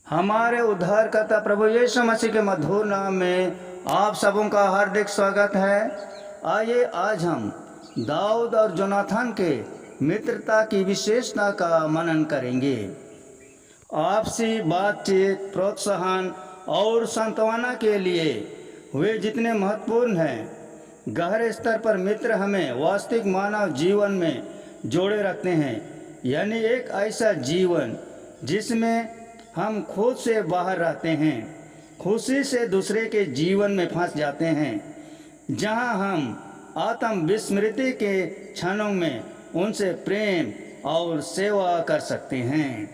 हमारे उद्धारकर्ता प्रभु यीशु मसीह के मधुर नाम में आप सबों का हार्दिक स्वागत है। आइए आज हम दाऊद और जोनाथन के मित्रता की विशेषता का मनन करेंगे। आपसी बातचीत, प्रोत्साहन और सांत्वना के लिए वे जितने महत्वपूर्ण हैं, गहरे स्तर पर मित्र हमें वास्तविक मानव जीवन में जोड़े रखते हैं, यानी एक ऐसा जीवन जिसमें हम खुद से बाहर रहते हैं, खुशी से दूसरे के जीवन में फंस जाते हैं, जहां हम आत्म विस्मृति के क्षणों में उनसे प्रेम और सेवा कर सकते हैं।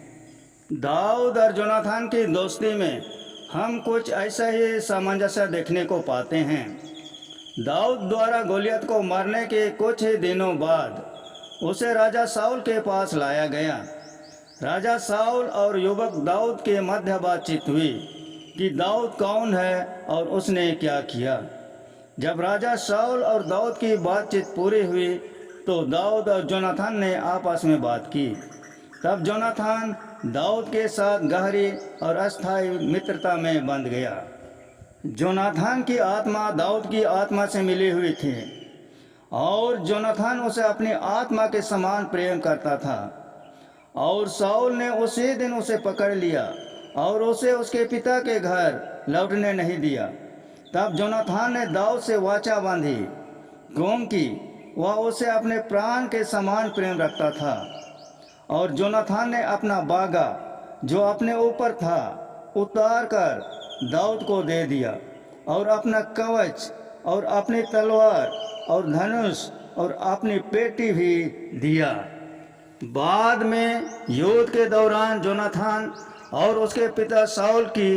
दाऊद और जोनाथन की दोस्ती में हम कुछ ऐसा ही सामंजस्य देखने को पाते हैं। दाऊद द्वारा गोलियत को मारने के कुछ ही दिनों बाद उसे राजा साउल के पास लाया गया। राजा साउल और युवक दाऊद के मध्य बातचीत हुई कि दाऊद कौन है और उसने क्या किया। जब राजा साउल और दाऊद की बातचीत पूरी हुई तो दाऊद और जोनाथन ने आपस में बात की। तब जोनाथन दाऊद के साथ गहरी और अस्थायी मित्रता में बंध गया। जोनाथन की आत्मा दाऊद की आत्मा से मिली हुई थी और जोनाथन उसे अपनी आत्मा के समान प्रेम करता था। और साउल ने उसी दिन उसे पकड़ लिया और उसे उसके पिता के घर लौटने नहीं दिया। तब जोनाथन ने दाऊद से वाचा बांधी, क्योंकि वह उसे अपने प्राण के समान प्रेम रखता था। और जोनाथन ने अपना बागा जो अपने ऊपर था उतार कर दाऊद को दे दिया और अपना कवच और अपनी तलवार और धनुष और अपनी पेटी भी दिया। बाद में युद्ध के दौरान जोनाथन और उसके पिता साउल की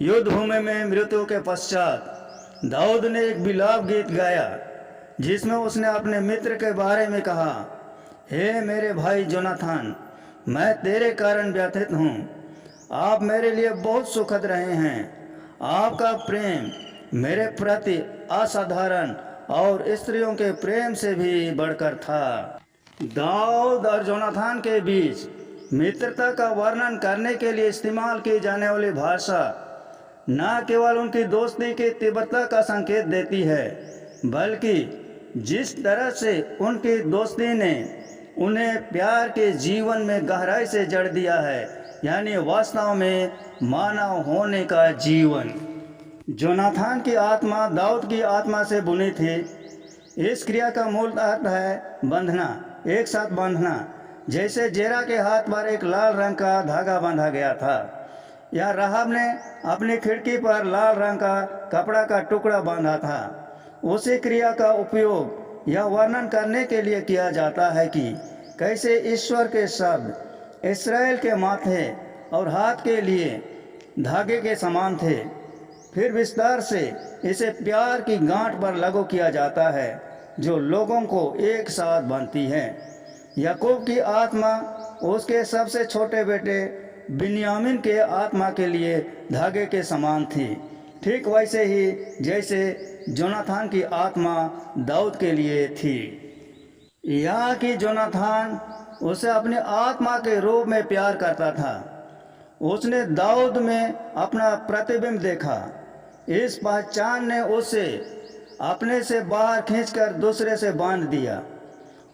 युद्ध भूमि में मृत्यु के पश्चात दाऊद ने एक विलाप गीत गाया, जिसमें उसने अपने मित्र के बारे में कहा, हे मेरे भाई जोनाथन, मैं तेरे कारण व्यथित हूँ। आप मेरे लिए बहुत सुखद रहे हैं। आपका प्रेम मेरे प्रति असाधारण और स्त्रियों के प्रेम से भी बढ़कर था। दाऊद और जोनाथन के बीच मित्रता का वर्णन करने के लिए इस्तेमाल की जाने वाली भाषा न केवल उनकी दोस्ती की तीव्रता का संकेत देती है, बल्कि जिस तरह से उनकी दोस्ती ने उन्हें प्यार के जीवन में गहराई से जड़ दिया है, यानी वास्तव में मानव होने का जीवन। जोनाथन की आत्मा दाऊद की आत्मा से बुनी थी। इस क्रिया का मूल अर्थ है बंधना, एक साथ बांधना। जैसे जेरा के हाथ पर एक लाल रंग का धागा बांधा गया था, या राहब ने अपनी खिड़की पर लाल रंग का कपड़ा का टुकड़ा बांधा था। उसी क्रिया का उपयोग यह वर्णन करने के लिए किया जाता है कि कैसे ईश्वर के शब्द इस्राएल के माथे और हाथ के लिए धागे के समान थे। फिर विस्तार से इसे प्यार की गांठ पर लागू किया जाता है जो लोगों को एक साथ बांधती है। याकूब की आत्मा उसके सबसे छोटे बेटे बिन्यामीन के आत्मा के लिए धागे के समान थी, ठीक वैसे ही जैसे जोनाथन की आत्मा दाऊद के लिए थी। यह कि जोनाथन उसे अपनी आत्मा के रूप में प्यार करता था। उसने दाऊद में अपना प्रतिबिंब देखा। इस पहचान ने उसे अपने से बाहर खींचकर दूसरे से बांध दिया।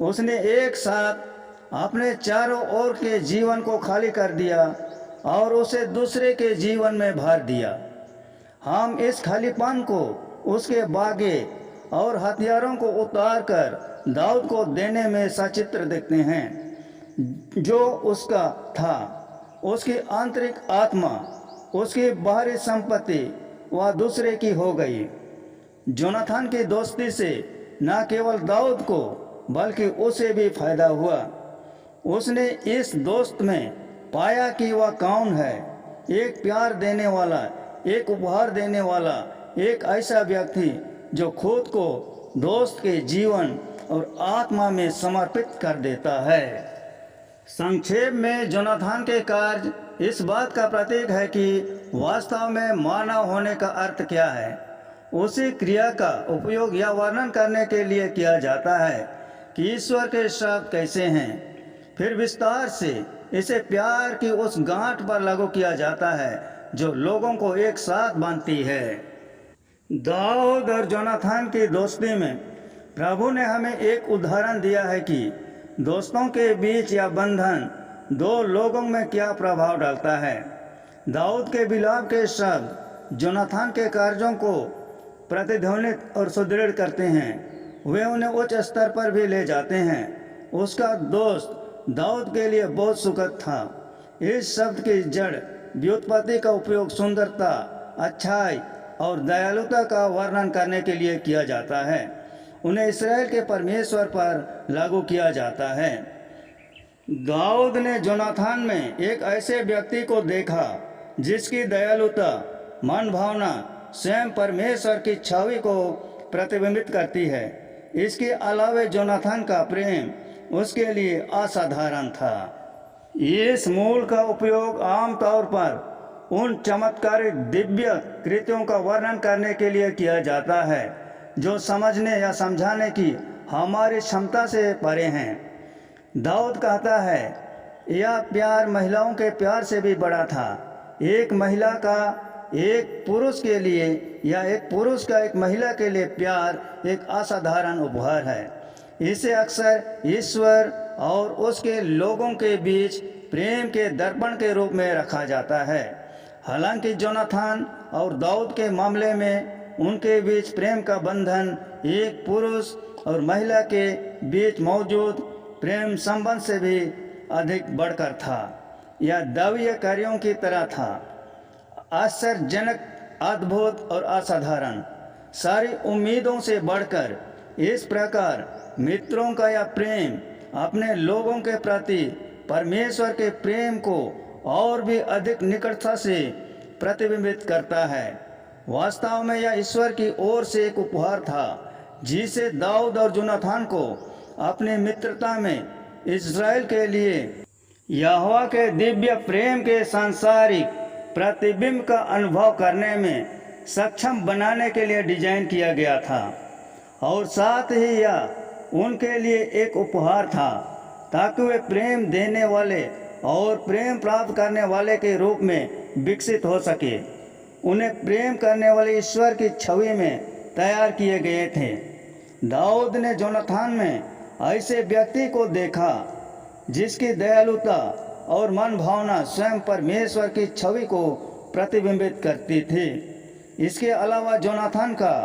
उसने एक साथ अपने चारों ओर के जीवन को खाली कर दिया और उसे दूसरे के जीवन में भर दिया। हम इस खालीपन को उसके बागे और हथियारों को उतार कर दाऊद को देने में सचित्र देखते हैं। जो उसका था, उसकी आंतरिक आत्मा, उसकी बाहरी संपत्ति वह दूसरे की हो गई। जोनाथन की दोस्ती से न केवल दाऊद को बल्कि उसे भी फायदा हुआ। उसने इस दोस्त में पाया कि वह कौन है, एक प्यार देने वाला, एक उपहार देने वाला, एक ऐसा व्यक्ति जो खुद को दोस्त के जीवन और आत्मा में समर्पित कर देता है। संक्षेप में जोनाथन के कार्य इस बात का प्रतीक है कि वास्तव में मानव होने का अर्थ क्या है। उसी क्रिया का उपयोग यह वर्णन करने के लिए किया जाता है कि ईश्वर के शब्द कैसे हैं। फिर विस्तार से इसे प्यार की उस गांठ पर लागू किया जाता है जो लोगों को एक साथ बांधती है। दाऊद और जोनाथन की दोस्ती में प्रभु ने हमें एक उदाहरण दिया है कि दोस्तों के बीच यह बंधन दो लोगों में क्या प्रभाव डालता है। दाऊद के विलाप के शब्द जोनाथन के कार्यों को प्रतिध्वनित और सुदृढ़ करते हैं। वे उन्हें उच्च स्तर पर भी ले जाते हैं। उसका दोस्त दाऊद के लिए बहुत सुखद था। इस शब्द की जड़ व्युत्पत्ति का उपयोग सुंदरता, अच्छाई और दयालुता का वर्णन करने के लिए किया जाता है। उन्हें इस्राएल के परमेश्वर पर लागू किया जाता है। दाऊद ने जोनाथन में एक ऐसे व्यक्ति को देखा जिसकी दयालुता, मन भावना स्वयं परमेश्वर की छवि को प्रतिबिंबित करती है। इसके अलावा जोनाथन का प्रेम उसके लिए असाधारण था। इस मूल का उपयोग आमतौर पर उन चमत्कारिक दिव्य कृत्यों का वर्णन करने के लिए किया जाता है जो समझने या समझाने की हमारी क्षमता से परे हैं। दाऊद कहता है, यह प्यार महिलाओं के प्यार से भी बड़ा था। एक महिला का एक पुरुष के लिए या एक पुरुष का एक महिला के लिए प्यार एक असाधारण उपहार है। इसे अक्सर ईश्वर और उसके लोगों के बीच प्रेम के दर्पण के रूप में रखा जाता है। हालांकि जोनाथन और दाऊद के मामले में उनके बीच प्रेम का बंधन एक पुरुष और महिला के बीच मौजूद प्रेम संबंध से भी अधिक बढ़कर था। यह दैवीय कार्यों की तरह था, आश्चर्यजनक, अद्भुत और असाधारण, सारी उम्मीदों से बढ़कर। इस प्रकार मित्रों का यह प्रेम अपने लोगों के प्रति परमेश्वर के प्रेम को और भी अधिक निकटता से प्रतिबिंबित करता है। वास्तव में यह ईश्वर की ओर से एक उपहार था जिसे दाऊद और जोनाथन को अपनी मित्रता में इस्राएल के लिए यहोवा के दिव्य प्रेम के सांसारिक प्रतिबिंब का अनुभव करने में सक्षम बनाने के लिए डिजाइन किया गया था। और साथ ही यह उनके लिए एक उपहार था ताकि वे प्रेम देने वाले और प्रेम प्राप्त करने वाले के रूप में विकसित हो सके। उन्हें प्रेम करने वाले ईश्वर की छवि में तैयार किए गए थे। दाऊद ने जोनाथन में ऐसे व्यक्ति को देखा जिसकी दयालुता और मन भावना स्वयं परमेश्वर की छवि को प्रतिबिंबित करती थी। इसके अलावा जोनाथन का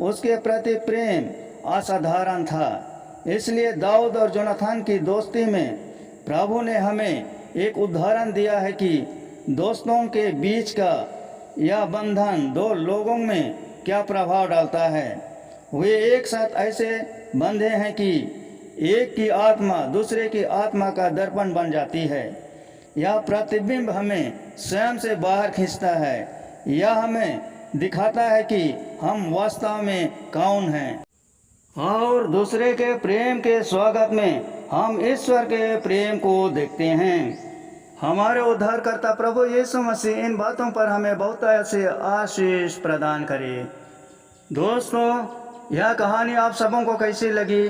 उसके प्रति प्रेम असाधारण था। इसलिए दाऊद और जोनाथन की दोस्ती में प्रभु ने हमें एक उदाहरण दिया है कि दोस्तों के बीच का यह बंधन दो लोगों में क्या प्रभाव डालता है। वे एक साथ ऐसे बंधे हैं कि एक की आत्मा दूसरे की आत्मा का दर्पण बन जाती है। यह प्रतिबिंब हमें स्वयं से बाहर खींचता है। यह हमें दिखाता है कि हम वास्तव में कौन हैं और दूसरे के प्रेम के स्वागत में हम ईश्वर के प्रेम को देखते हैं। हमारे उद्धारकर्ता प्रभु यीशु मसीह इन बातों पर हमें बहुत ऐसे आशीष प्रदान करे। दोस्तों, यह कहानी आप सबों को कैसी लगी?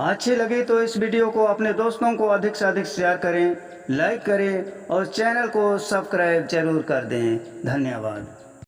अच्छी लगी तो इस वीडियो को अपने दोस्तों को अधिक से अधिक शेयर करें, लाइक करें और चैनल को सब्सक्राइब जरूर कर दें। धन्यवाद।